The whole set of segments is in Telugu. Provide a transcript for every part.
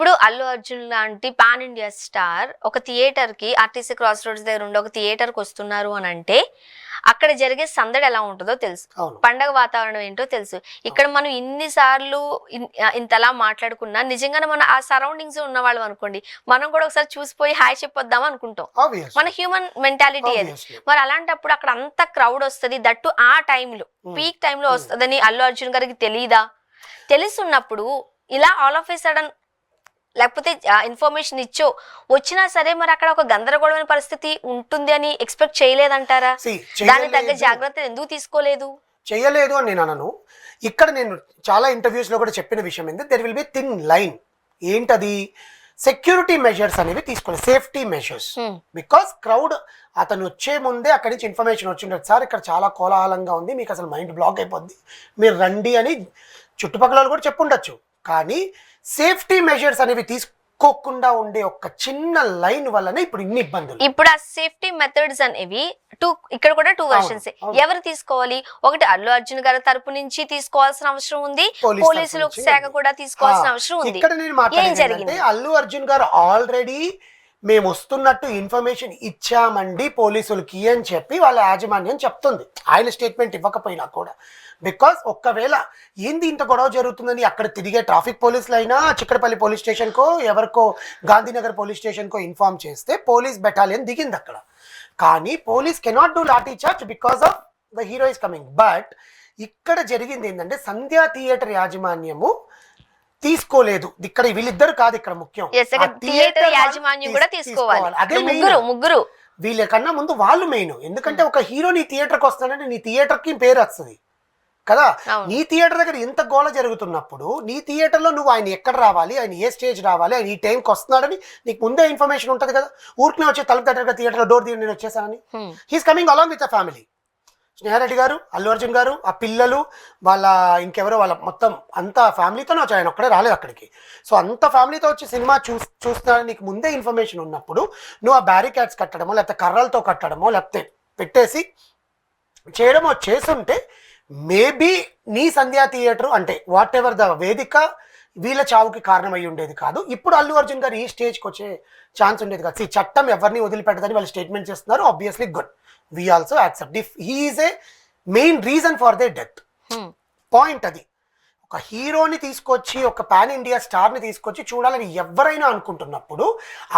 ఇప్పుడు అల్లు అర్జున్ లాంటి పాన్ ఇండియా స్టార్ ఒక థియేటర్ కి ఆర్టీసీ క్రాస్ రోడ్స్ దగ్గర ఉండే ఒక థియేటర్ కి వస్తున్నారు అని అంటే అక్కడ జరిగే సందడి ఎలా ఉంటుందో తెలుసు, పండగ వాతావరణం ఏంటో తెలుసు. ఇక్కడ మనం ఇన్నిసార్లు ఇంతలా మాట్లాడుకున్నా నిజంగానే మన ఆ సరౌండింగ్స్ ఉన్న వాళ్ళం అనుకోండి, మనం కూడా ఒకసారి చూసిపోయి హాయ్ చెప్పొద్దాం అనుకుంటాం. మన హ్యూమన్ మెంటాలిటీ అది. మరి అలాంటప్పుడు అక్కడ అంత క్రౌడ్ వస్తుంది, దట్టు ఆ టైంలో పీక్ టైంలో వస్తుందని అల్లు అర్జున్ గారికి తెలియదా? తెలుసున్నప్పుడు ఇలా ఆల్ ఆఫ్ ఏ సడన్ లేకపోతే ఇన్ఫర్మేషన్ ఇచ్చో వచ్చినా సరే మరి అక్కడ ఒక గందరగోళమైన పరిస్థితి ఉంటుంది అని ఎక్స్పెక్ట్ చేయలేదంటారా? దానికి తగ్గ జాగ్రత్తలు ఎందుకు తీసుకోలేదు? చేయలేదు అని నేను అనను. ఇక్కడ నేను చాలా ఇంటర్వ్యూస్ లో కూడా చెప్పిన విషయం ఏంటి, there will be thin line. ఏంటది? సెక్యూరిటీ మెజర్స్ అనేవి తీసుకోవాలి, సేఫ్టీ మెజర్స్. బికాస్ క్రౌడ్ అతను వచ్చే ముందే అక్కడి నుంచి ఇన్ఫర్మేషన్ వచ్చిండదు, సార్ ఇక్కడ చాలా కోలాహలంగా ఉంది, మీకు అసలు మైండ్ బ్లాక్ అయిపోద్ది, మీరు రండి అని చుట్టుపక్కల కూడా చెప్పుండొచ్చు. కానీ సేఫ్టీ మెజర్స్ అనేవి తీసుకోకుండా ఉండే ఒక చిన్న లైన్ వల్లనే ఇప్పుడు ఇన్ని ఇబ్బందులు. ఇప్పుడు ఆ సేఫ్టీ మెథడ్స్ అనేవి ఇక్కడ కూడా టూ వర్షన్స్. ఎవరు తీసుకోవాలి? ఒకటి అల్లు అర్జున్ గారి తరపు నుంచి తీసుకోవాల్సిన అవసరం ఉంది, పోలీసుల శాఖ కూడా తీసుకోవాల్సిన అవసరం ఉంది. ఇక్కడ నేను మాట్లాడేది అల్లు అర్జున్ గారు ఆల్రెడీ మేము వస్తున్నట్టు ఇన్ఫర్మేషన్ ఇచ్చామండి పోలీసులకి అని చెప్పి వాళ్ళ యాజమాన్యం చెప్తుంది, ఆయన స్టేట్మెంట్ ఇవ్వకపోయినా కూడా. బికాస్ ఒక్కవేళ ఏంది ఇంత గొడవ జరుగుతుందని అక్కడ తిరిగే ట్రాఫిక్ పోలీసులు అయినా చిక్కడపల్లి పోలీస్ స్టేషన్కో ఎవరికో గాంధీనగర్ పోలీస్ స్టేషన్కో ఇన్ఫార్మ్ చేస్తే పోలీస్ బెటాలియన్ దిగింది అక్కడ. కానీ police cannot do lathi charge because of the hero is coming. But ఇక్కడ జరిగింది ఏంటంటే సంధ్యా థియేటర్ యాజమాన్యము తీసుకోలేదు. ఇక్కడ వీళ్ళిద్దరు కాదు, ఇక్కడ ముఖ్యం ముగ్గురు వీళ్ళకన్నా ముందు వాళ్ళు మెయిన్. ఎందుకంటే ఒక హీరో నీ థియేటర్కి వస్తానంటే నీ థియేటర్ కి పేరు వస్తుంది కదా. నీ థియేటర్ దగ్గర ఇంత గోల జరుగుతున్నప్పుడు నీ థియేటర్లో నువ్వు ఆయన ఎక్కడ రావాలి, ఆయన ఏ స్టేజ్ రావాలి, ఆయన ఈ టైంకి వస్తున్నాడని నీకు ముందే ఇన్ఫర్మేషన్ ఉంటుంది కదా. ఊరికి వచ్చే తలుపు దగ్గర థియేటర్లో డోర్ తీయండి నేను వచ్చేసానని. He's coming along with a family. Sneha Reddy గారు, అల్లు అర్జున్ గారు, ఆ పిల్లలు, వాళ్ళ ఇంకెవరో వాళ్ళ మొత్తం అంతా ఫ్యామిలీతోనే వచ్చి, ఆయన ఒక్కడే రాలేదు అక్కడికి. సో అంత ఫ్యామిలీతో వచ్చి సినిమా చూస్తానని నీకు ముందే ఇన్ఫర్మేషన్ ఉన్నప్పుడు నువ్వు ఆ బ్యారికేడ్స్ కట్టడమో లేకపోతే కర్రలతో కట్టడమో లేకపోతే పెట్టేసి చేయడమో చేస్తుంటే మేబీ నీ సంధ్యా థియేటర్ అంటే వాట్ ఎవర్ ద వేదిక వీళ్ళ చావుకి కారణం అయ్యి ఉండేది కాదు. ఇప్పుడు అల్లు అర్జున్ గారు ఈ స్టేజ్కి వచ్చే ఛాన్స్ ఉండేది కాదు. ఈ చట్టం ఎవరిని వదిలిపెట్టదని వాళ్ళు స్టేట్మెంట్ చేస్తున్నారు. Obviously good, we also accept if he is a main reason for their death. Point అది. ఒక హీరోని తీసుకొచ్చి ఒక పాన్ ఇండియా స్టార్ని తీసుకొచ్చి చూడాలని ఎవరైనా అనుకుంటున్నప్పుడు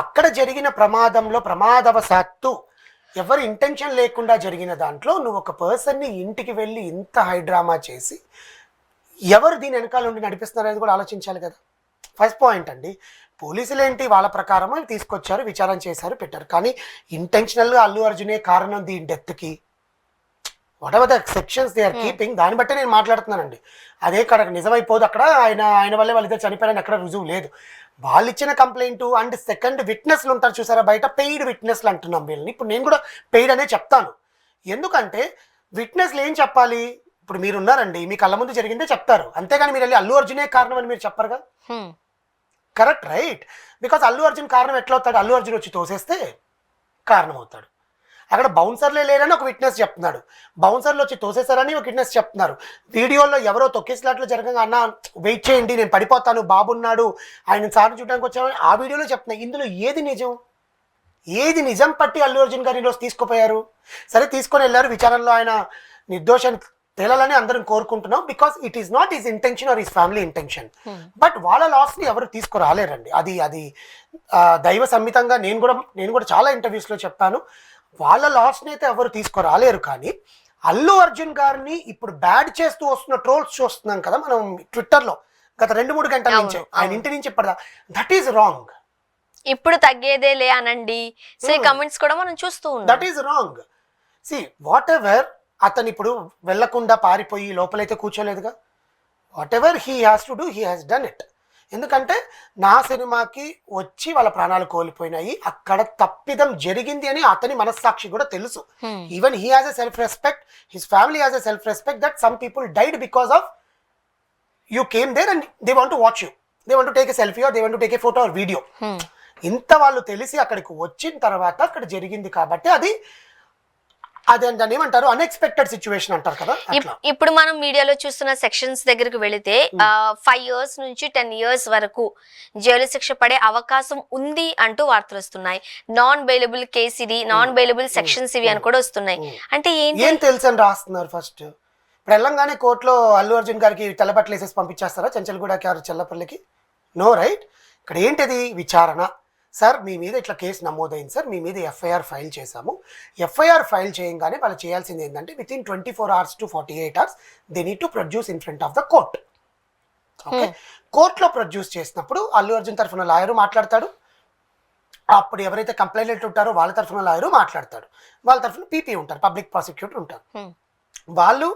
అక్కడ జరిగిన ప్రమాదంలో ప్రమాదవశాత్తు ఎవరు ఇంటెన్షన్ లేకుండా జరిగిన దాంట్లో నువ్వు ఒక పర్సన్ని ఇంటికి వెళ్ళి ఇంత హై డ్రామా చేసి ఎవరు దీని వెనకాల ఉండి నడిపిస్తున్నారు అనేది కూడా ఆలోచించాలి కదా. ఫస్ట్ పాయింట్ అండి. పోలీసులు ఏంటి వాళ్ళ ప్రకారం తీసుకొచ్చారు, విచారణ చేశారు, పెట్టారు. కానీ ఇంటెన్షనల్గా అల్లు అర్జునే కారణం దీని డెత్కి. Whatever the sections they are keeping, దాన్ని బట్టే నేను మాట్లాడుతున్నానండి. అదే కడ నిజమైపోదు. అక్కడ ఆయన వల్లే వాళ్ళిద్దరు చనిపోయారని అక్కడ రుజువు లేదు. వాళ్ళు ఇచ్చిన కంప్లైంట్ అండ్ సెకండ్ విట్నెస్లు ఉంటారు చూసారా బయట, పెయిడ్ విట్నెస్లు అంటున్నాం వీళ్ళని. ఇప్పుడు నేను కూడా పెయిడ్ అనే చెప్తాను. ఎందుకంటే విట్నెస్లు ఏం చెప్పాలి? ఇప్పుడు మీరు ఉన్నారండి, మీ కళ్ళ ముందు జరిగిందే చెప్తారు, అంతేగాని మీరు వెళ్ళి అల్లు అర్జునే కారణం అని మీరు చెప్పరుగా. Correct, right? Because Allu Arjun కారణం ఎట్లా అవుతాడు? అల్లు అర్జున్ వచ్చి తోసేస్తే కారణం అవుతాడు. అక్కడ బౌన్సర్లే లేరని ఒక విట్నెస్ చెప్తున్నాడు, బౌన్సర్లు వచ్చి తోసేశారని ఒక విట్నెస్ చెప్తున్నారు. వీడియోలో ఎవరో తొక్కేసినట్లు జరగగా అన్న వెయిట్ చేయండి నేను పడిపోతాను, బాబున్నాడు, ఆయన సార్ని చూడడానికి వచ్చామని ఆ వీడియోలో చెప్తున్నా. ఇందులో ఏది నిజం? ఏది నిజం పట్టి అల్లు అర్జున్ గారు ఈరోజు తీసుకుపోయారు? సరే తీసుకొని వెళ్ళారు, విచారణలో ఆయన నిర్దోషాన్ని తేలాలని అందరం కోరుకుంటున్నాం. Because it is not his intention or his family intention. But వాళ్ళ లాస్ని ఎవరు తీసుకురాలేరండి. అది దైవ సంహితంగా నేను కూడా చాలా ఇంటర్వ్యూస్లో చెప్పాను, వాళ్ళ లాస్ని అయితే ఎవరు తీసుకురాలేరు. కానీ అల్లు అర్జున్ గారిని ఇప్పుడు బ్యాడ్ చేస్తూ వస్తున్న ట్రోల్స్ చూస్తున్నాం కదా మనం ట్విట్టర్లో గత 2-3 గంటల నుంచి, ఆయన ఇంటి నుంచి ఇప్పటిదా. That is wrong. ఇప్పుడు తగ్గేదేలే అనండి కమెంట్స్ కూడా మనం చూస్తూ ఉన్నాం. That is wrong. See whatever అతను ఇప్పుడు వెళ్లకుండా పారిపోయి లోపలైతే కూర్చోలేదుగా. Whatever he has to do he has done it. ఎందుకంటే నా సినిమాకి వచ్చి వాళ్ళ ప్రాణాలు కోల్పోయినాయి, అక్కడ తప్పిదం జరిగింది అని అతని మనస్సాక్షి కూడా తెలుసు. Even he has a self respect, his family has a self respect that some people died because of you came there and they want to watch you, they want to take a selfie or they want to take a photo or video. ఇంత వాళ్ళు తెలిసి అక్కడికి వచ్చిన తర్వాత అక్కడ జరిగింది కాబట్టి అది అదే దాన్ని ఏమంటారు అన్ఎక్స్పెక్టెడ్ సిచ్యువేషన్ అంటారు కదా అట్లా. ఇప్పుడు మనం మీడియాలో చూస్తున్న సెక్షన్స్ దగ్గరికి వెళితే 5 years నుంచి 10 years వరకు జైలు శిక్ష పడే అవకాశం ఉంది అంటూ వార్తలు వస్తున్నాయి. నాన్ బెయిలబుల్ కేసు ఇది, నాన్ బెయిలబుల్ సెక్షన్స్ ఇవి అని కూడా వస్తున్నాయి. అంటే ఏం తెలుసు అని రాస్తున్నారు ఫస్ట్. ఇప్పుడు వెళ్ళంగానే కోర్టులో అల్లు అర్జున్ గారికి తెల్లబట్టలు వేసేసి పంపించేస్తారా చెంచల్గూడకి చెల్లపల్లికి? No right. ఇక్కడ ఏంటిది విచారణ. సార్ మీ మీద ఇట్లా కేసు నమోదైంది సార్, మీ మీద ఎఫ్ఐఆర్ ఫైల్ చేశాము. ఎఫ్ఐఆర్ ఫైల్ చేయగానే వాళ్ళు చేయాల్సింది ఏంటంటే with in 24 hours to 48 hours they need to produce in front of the court. Okay, కోర్టులో ప్రొడ్యూస్ చేసినప్పుడు అల్లు అర్జున్ తరఫున లాయరు మాట్లాడతాడు, అప్పుడు ఎవరైతే కంప్లైంట్ ఉంటారో వాళ్ళ తరఫున లాయరు మాట్లాడతాడు, వాళ్ళ తరఫున పీపీ ఉంటారు, పబ్లిక్ ప్రాసిక్యూటర్ ఉంటారు. వాళ్ళు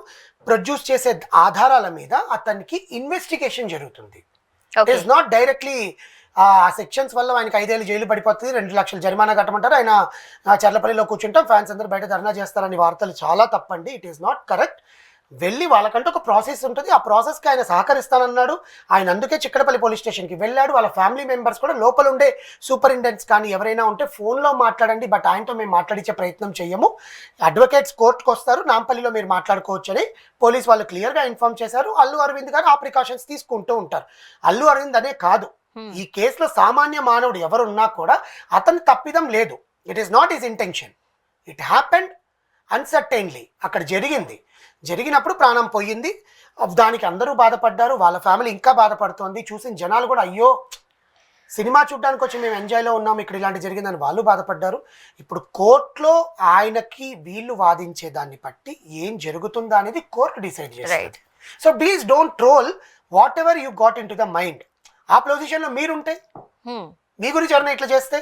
ప్రొడ్యూస్ చేసే ఆధారాల మీద అతనికి ఇన్వెస్టిగేషన్ జరుగుతుంది. ఇట్ ఈస్ నాట్ డైరెక్ట్లీ ఆ సెక్షన్స్ వల్ల ఆయనకి 5 ఏళ్ళు జైలు పడిపోతుంది, 2 లక్షలు జరిమానా కట్టమంటారు, ఆయన చర్లపల్లిలో కూర్చుంటాం, ఫ్యాన్స్ అందరూ బయట ధర్నా చేస్తారని వార్తలు చాలా తప్పండి. It is not correct. వెళ్ళి వాళ్ళకంటే ఒక ప్రాసెస్ ఉంటుంది, ఆ ప్రాసెస్కి ఆయన సహకరిస్తానన్నాడు. ఆయన అందుకే చిక్కడపల్లి పోలీస్ స్టేషన్కి వెళ్ళాడు. వాళ్ళ ఫ్యామిలీ మెంబర్స్ కూడా లోపల ఉండే సూపరింటెండెంట్స్ కానీ ఎవరైనా ఉంటే ఫోన్లో మాట్లాడండి, బట్ ఆయనతో మేము మాట్లాడించే ప్రయత్నం చేయము, అడ్వకేట్స్ కోర్టుకు వస్తారు, నాంపల్లిలో మీరు మాట్లాడుకోవచ్చు అని పోలీస్ వాళ్ళు క్లియర్గా ఇన్ఫార్మ్ చేశారు. అల్లు అరవింద్ గారు ఆ ప్రికాషన్స్ తీసుకుంటూ ఉంటారు. అల్లు అరవింద్ అనే కాదు, ఈ కేసులో సామాన్య మానవుడు ఎవరున్నా కూడా అతని తప్పిదం లేదు. It is not his intention, it happened uncertainly. అక్కడ జరిగినప్పుడు ప్రాణం పోయింది, దానికి అందరూ బాధపడ్డారు, వాళ్ళ ఫ్యామిలీ ఇంకా బాధపడుతోంది, చూసిన జనాలు కూడా అయ్యో సినిమా చూడడానికి వచ్చి మేము ఎంజాయ్లో ఉన్నాం, ఇక్కడ ఇలాంటి జరిగిందని వాళ్ళు బాధపడ్డారు. ఇప్పుడు కోర్టులో ఆయనకి వీళ్ళు వాదించే దాన్ని బట్టి ఏం జరుగుతుందా అనేది కోర్టు డిసైడ్ చేస్తుంది. So please don't troll what ever you got in to the mind. ఆ పొజిషన్లో మీరుంటే మీ గురించి ఎవరైనా ఇట్లా చేస్తే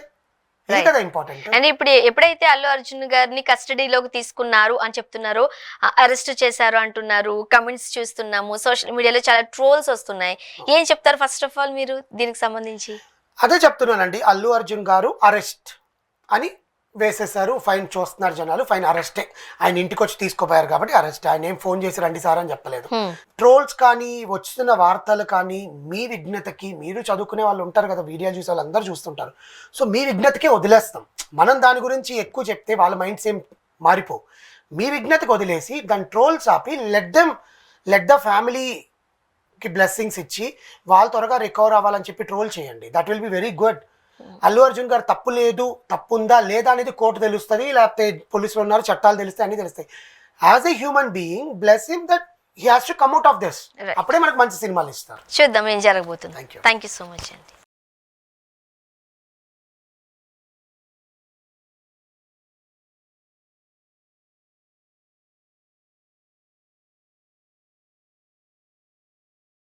కదా ఇంపార్టెంట్. అండ్ ఇప్పుడు ఎప్పుడైతే అల్లు అర్జున్ గారిని కస్టడీలోకి తీసుకున్నారు అని చెప్తున్నారు, అరెస్ట్ చేశారు అంటున్నారు, కమెంట్స్ చూస్తున్నాము, సోషల్ మీడియాలో చాలా ట్రోల్స్ వస్తున్నాయి, ఏం చెప్తారు ఫస్ట్ ఆఫ్ ఆల్ మీరు దీనికి సంబంధించి? అదే చెప్తున్నానండి, అల్లు అర్జున్ గారు అరెస్ట్ అని వేసేసారు, ఫైన్ చూస్తున్నారు జనాలు, ఫైన్ అరెస్టే, ఆయన ఇంటికి వచ్చి తీసుకోపోయారు కాబట్టి అరెస్ట్, ఆయన ఏం ఫోన్ చేసి రండి సార్ అని చెప్పలేదు. ట్రోల్స్ కానీ వస్తున్న వార్తలు కానీ మీ విఘ్నతకి, మీరు చదువుకునే వాళ్ళు ఉంటారు కదా, వీడియోలు చూసే వాళ్ళు అందరూ చూస్తుంటారు, సో మీ విఘ్నతకే వదిలేస్తాం. మనం దాని గురించి ఎక్కువ చెప్తే వాళ్ళ మైండ్స్ ఏం మారిపోవు. మీ విఘ్నతకి వదిలేసి దాని ట్రోల్స్ ఆపి లెట్ ద ఫ్యామిలీకి బ్లెస్సింగ్స్ ఇచ్చి వాళ్ళు త్వరగా రికవర్ అవ్వాలని చెప్పి ట్రోల్ చేయండి. That will be very good. Allu Arjun గారు తప్పు లేదు, తప్పు ఉందా లేదా అనేది కోర్టు తెలుస్తుంది, లేకపోతే పోలీసులు ఉన్నారు చట్టాలు తెలుస్తాయి, అన్ని తెలుస్తాయి. As a human being bless him that he has to come out of this. అప్పుడే మనకు మంచి సినిమాలు ఇస్తారు. చూద్దాం ఏం జరగబోతుంది. థ్యాంక్ యూ సో మచ్ అండి.